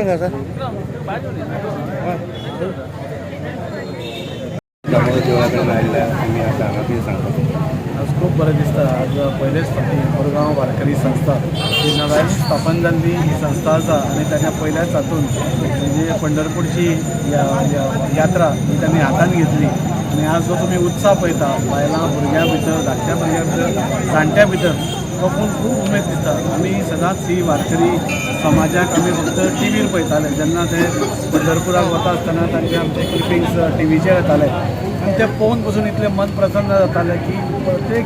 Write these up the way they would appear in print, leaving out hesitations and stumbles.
सांगा सर. आज खूप बरं दिसतं. आज पहिलेच मुरगांव वारकरी संस्था ही नव्यान स्थापन झाली ही संस्था आसा आणि त्यांना पहिल्याच हातून म्हणजे पंढरपूरची यात्रा ही त्यांनी हातान घेतली आणि आज जो तुम्ही उत्साह पळयता बायलां भुरग्यां भितर धाकट्या भुरग्यां भितर जाणट्या भितर तो खूप उमेद दिसता. आमी सदांच ही वारकरी समाजाक आमी फक्त टीव्हीर पळयताले जेन्ना ते पंढरपुराक वता आसतना तांचे आमचे क्लिपिंग्स टीव्हीचेर येताले आणि ते पळोवन पसून इतले मन प्रसन्न जाताले की प्रत्येक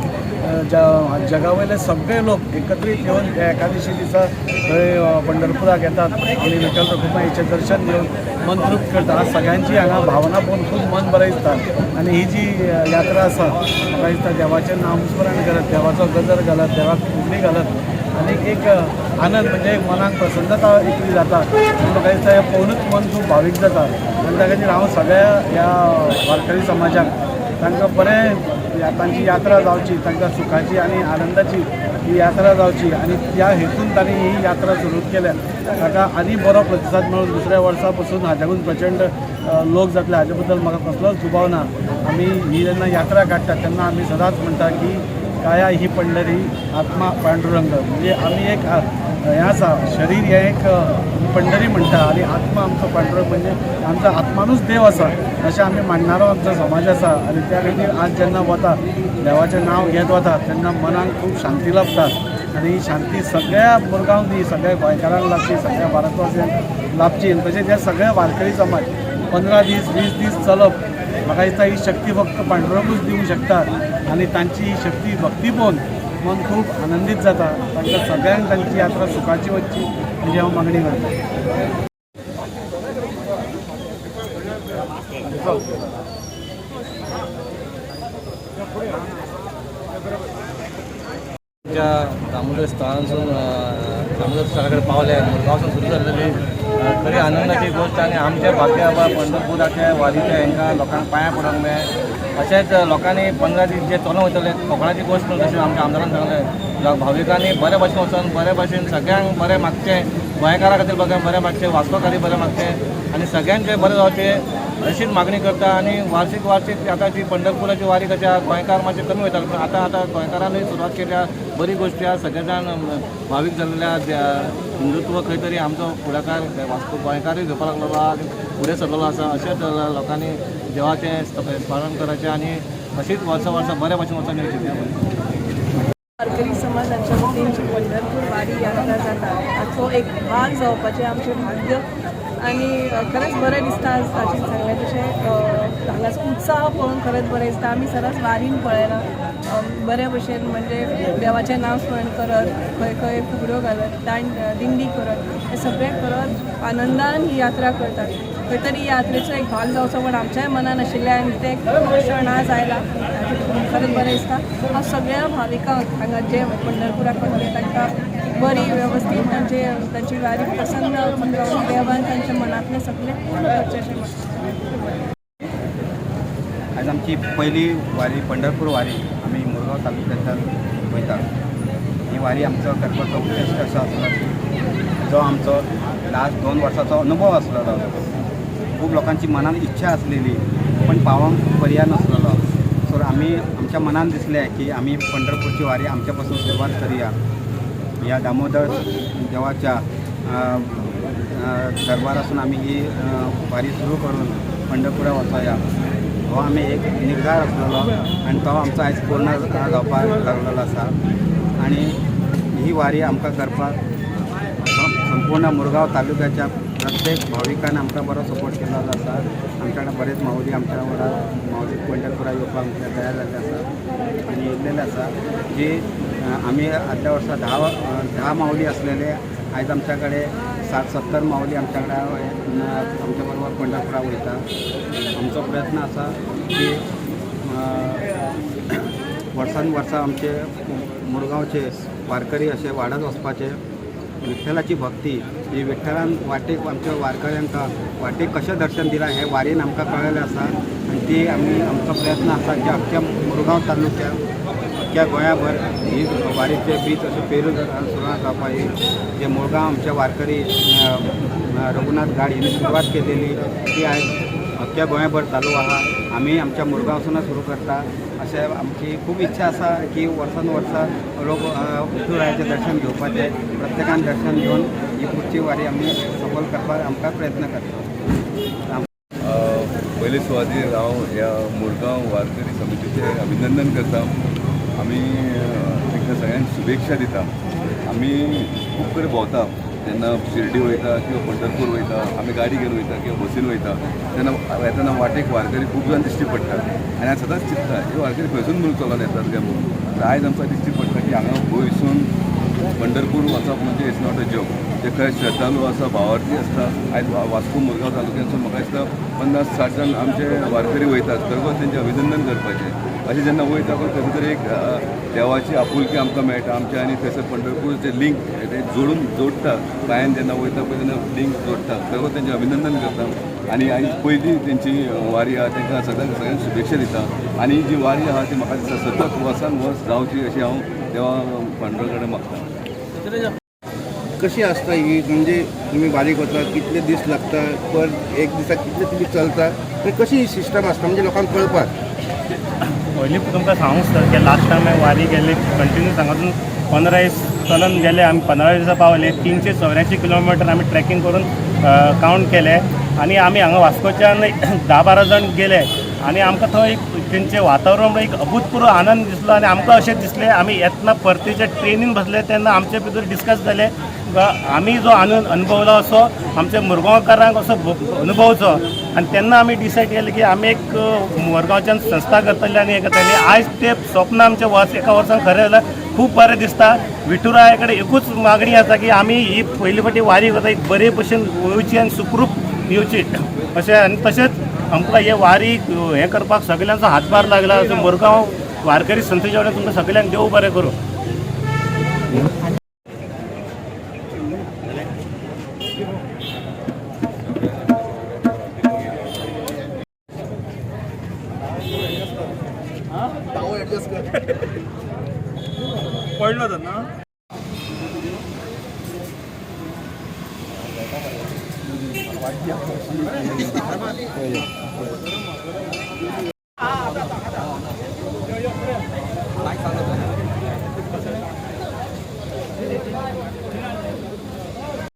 जगावयले सगळे लोक एकत्रीत येवन त्या एकादशी दिसा थंय पंढरपुराक येतात आणि विठ्ठल रखुमाईचें दर्शन घेवन मन तृप्त करता. आज सगळ्यांची हांगा भावना पळोवन खूब मन बरें दिसता आणि ही जी यात्रा आसा म्हाका दिसता देवाचें नामस्मरण करत देवाचो गजर घालत देवाक फुगडी घालत आणि एक आनंद म्हणजे मनाक प्रसन्नता इतली जाता म्हाका दिसता हें पळोवनूच मन खूब भावीक जाता आनी ताका खातीर हांव सगळ्या ह्या वारकरी समाजाक तांकां बरें तांची यात्रा जावची तांकां सुखाची आनी आनंदाची ही यात्रा जावची आणि त्या हेतून तांणी ही यात्रा सुरू केल्या ताका आनी बरो प्रतिसाद मेळून दुसऱ्या वर्सा पसून हाज्याकून प्रचंड लोक जातले हाजे बद्दल म्हाका कसलोच दुबाव ना. आमी ही जेन्ना यात्रा काडटात तेन्ना आमी सदांच म्हणटा की काया ही पंढरी आत्मा पांडुरंग म्हणजे आमी एक हें आसा शरीर हें एक पंढरी म्हणटा आणि आत्मा आमचो पांडुरंग म्हणजे आमचा आत्मानूच देव आसा अशें आमी मानणारो आमचो समाज आसा आणि त्या खातीर आज जेन्ना वता देवाचें नांव घेत वता तेन्ना मनाक खूब शांती लाभता आणि ही शांती सगळ्या मुरगांव दी सगळ्या गोंयकारांक लाभची सगळ्या भारतवासियांक लाभची तशेंच हे सगळे वारकरी समाज 15 दीस 20 दीस चलप म्हाका दिसता ही शक्ती फक्त पांडुरंगूच दिवंक शकता आणि तांची ही शक्ती भक्ती पळोवन मन खूब आनंदीत जाता. तांकां सगळ्यांक तांची यात्रा सुखाची वचची म्हणजे हांव मागणी करतां. दामोदर स्थळांसून दामोदर स्थळाकडे पावले मुरगांवसून सुरू जाल्लेली खरी आनंदाची गोष्ट आणि आमच्या भाग्या पंढरपुराच्या वारीच्या हांकां लोकांक पांयां पडोंक मेळ्ळें. अशेंच लोकांनी 15 दीस जे चलून वयतले कोंकणाची गोश्ट म्हणून तशें आमच्या आमदारान सांगलें भाविकांनी बरे भाशेन वचून बरे भाशेन सगळ्यांक बरें मागचें गोंयकारा खातीर बरें मागचें वास्को खातीर बरें मागचें आनी सगळ्यांचें बरें जावचें अशीच मागणी करता. आणि वार्षिक आता जी पंढरपुराची वारी कशी गोंयकार मातशे कमी वयता पूण आतां गोंयकारांनी सुरवात केल्या बरी गोश्टी आसा. सगळे जाण भावीक जाल्ल्या हिंदुत्व खंय तरी आमचो फुडाकार वास्को गोंयकारूय घेवपाक लागलेलो आनी फुडें सरलेलो आसा. अशेंच लोकांनी देवाचें स्मरण करचें आनी अशीच वर्सा बऱ्या भाशेन वचून येवचें. वारकरी समाजाच्या वतीन जी पंढरपूर वारी यात्रा जाता हाचो एक भाग जावपाचें आमचें भाग्य आणि खरंच बरें दिसता. आज ताची सांगलें तशें हांगाचो उत्साह पळोवन खरंच बरें दिसता. आमी सदांच वारीन पळयलां बरे भशेन म्हणजे देवाचें नांव स्मरण करत खंय खंय फुगड्यो घालत दिंडी करत हें सगळें करत आनंदान ही यात्रा करतात. खंय तरी यात्रेचो एक भाग जावचो पण आमच्याय मनान आशिल्ल्यान तें क्षण आज आयला खरंच बरें दिसता. हांव सगळ्या भाविकांक हांगा जे पंढरपुराक वतले तांकां बरी वेवस्थीत तांची वारी प्रसन्न जावन देवान तांच्या मनांतलें सगळें पूर्ण करचें अशें म्हाका. आज आमची पहिली वारी पंढरपूर वारी आम्ही मुरगांव तालुक्यांत वयता. ही वारी आमचो करपाचो उद्देश कसो आसलो की जो आमचो लास्ट 2 वर्साचो अनुभव आसलेलो खूब लोकांची मनान इच्छा आसलेली पण पावोंक पर्याय नासलेलो. सो आमी आमच्या मनान दिसलें की आमी पंढरपूरची वारी आमच्या पासून सुरवात करुया. या दामोदर देवाच्या दरबारासून आमी ही वारी सुरू करून पंढरपुरा वचोया हो आमी एक निर्धार आसलेलो आनी तो आमचो आयज पूर्ण जावपाक लागलेलो आसा. आनी ही वारी आमकां करपाक संपूर्ण मुरगांव तालुक्याच्या प्रत्येक भाविकान आमकां बरो सपोर्ट केलेलो आसा. आमच्या कडेन बरेच माऊली आमच्या वांगडा माऊली पंढरपुरा येवपाक आमच्या तयार जाल्ले आसा आनी येयल्लेले आसा. जी आमी आदल्या वर्सा 10 माऊली आसलेले आयज आमच्या कडेन 60-70 माऊली आमच्या कडेन आमच्या बरोबर पंढरपुरा वयता. आमचो प्रयत्न आसा की वर्सान वर्सा आमचे मुरगांवचे वारकरी असे वाडत वचपाचे. विठ्ठलाची भक्ती ही विठ्ठलान वाटेक आमच्या वारकऱ्यांक वाटेक कशें दर्शन दिलां हें वारीन आमकां कळलेलें आसा. आनी ती आमचो प्रयत्न आसा की अख्ख्या मुरगांव तालुक्यात अख्ख्या गोंयाभर ही वारीचे बीच अशें पेरू सुरवात जावपा ही जे मुळगांव आमचे वारकरी रघुनाथ गाड हिने सुरवात केलेली ती आयज अख्ख्या गोंयाभर चालू आहा. आमी आमच्या मुळगांवसूनच सुरू करता. अशें आमची खूब इच्छा आसा की वर्सान वर्सा लोक विठुरायाचें दर्शन घेवपाचें, प्रत्येकान दर्शन घेवन ही पुढची वारी आमी सफल करपाक आमकां प्रयत्न करता. पयले सुवातेर हांव ह्या मुरगांव वारकरी समितीचें अभिनंदन करता. आमी तांकां सगळ्यांक शुभेच्छा दिता. आमी खूब कडेन भोंवता, जेन्ना शिर्डी वयता किंवा पंढरपूर वयता, आमी गाडी घेवन वयता किंवा बसीन वयता, तेन्ना येतना वाटेक वारकरी खूब जाण दिश्टी पडटा आनी हांव सदांच चिंतता हे वारकरी खंयसून म्हणून चलोन येतात काय म्हणून. आयज आमकां दिश्टी पडटा की हांगा गोंयसून पंढरपूर वचप म्हणजे इट्स नॉट अ जॉब. जे खंय श्रद्धालू आसा, भावार्थी आसता. आयज वास्को मुरगांव तालुक्यांसून म्हाका दिसता 50-60 जाण आमचे वारकरी वयतात. खरोखर तेंचें अभिनंदन करपाचें. अशें जेन्ना वयता पण खंय तरी एक देवाची आपुलकी आमकां मेळटा आमच्या आनी थंयसर पंढरपूरचें लिंक जोडटा. पांयान जेन्ना वयता पळय तेन्ना लिंक जोडटा. खरोखर तेंचें अभिनंदन करता. आनी आयज पयली तेंची वारी आहा तांकां सगळ्यांक शुभेच्छा दिता. आनी जी वारी आहा ती म्हाका दिसता सतत वर्सान वर्स जावची अशी हांव देवा पंढरा कडेन मागता. कशी आसता ही, म्हणजे तुम्ही बारीक वता कितले दीस लागता, पर एक दिसाक कितले तुम्ही चलता, आणि कशी ही सिस्टम आसता म्हणजे लोकांक कळपाक. पयलीं तुमकां सांगूंक सर की लास्ट टायम हांवें वारी गेले कंटिन्यू सांगातून 15 दीस चलून गेले. आमी 15 दिसां पावले. 384 किलोमिटर आमी ट्रॅकिंग करून कावंट केले. आनी आमी हांगा वास्कोच्यान 10-12 जाण गेले आनी आमकां थंय तेंचें वातावरण एक अभूतपूर्व आनंद दिसलो. आनी आमकां अशें दिसलें आमी येतना परतीचे ट्रेनीन बसले तेन्ना आमचे भितर डिस्कस जालें आमी जो आनंद अनुभवलो असो आमच्या मुरगांवकारांक असो अनुभवचो. आनी तेन्ना आमी डिसायड केलें की आमी एक मुरगांवच्यान संस्था करतली आनी हें करतली. आयज तें स्वप्न आमचें एका वर्सान खरें जाल्यार खूब बरें दिसता. विठुराया कडेन एकूच मागणी आसा की आमी ही पयली फावटी वारी करता एक बरे भशेन वयची आनी सुखरूप येवची अशें. आनी तशेंच आमकां हे वारी हें करपाक सगळ्यांचो हातभार लागला. मुरगांव वारकरी संस्थेच्या वतीन तुमकां सगळ्यांक देव बरें करूं. पडलो तर ना.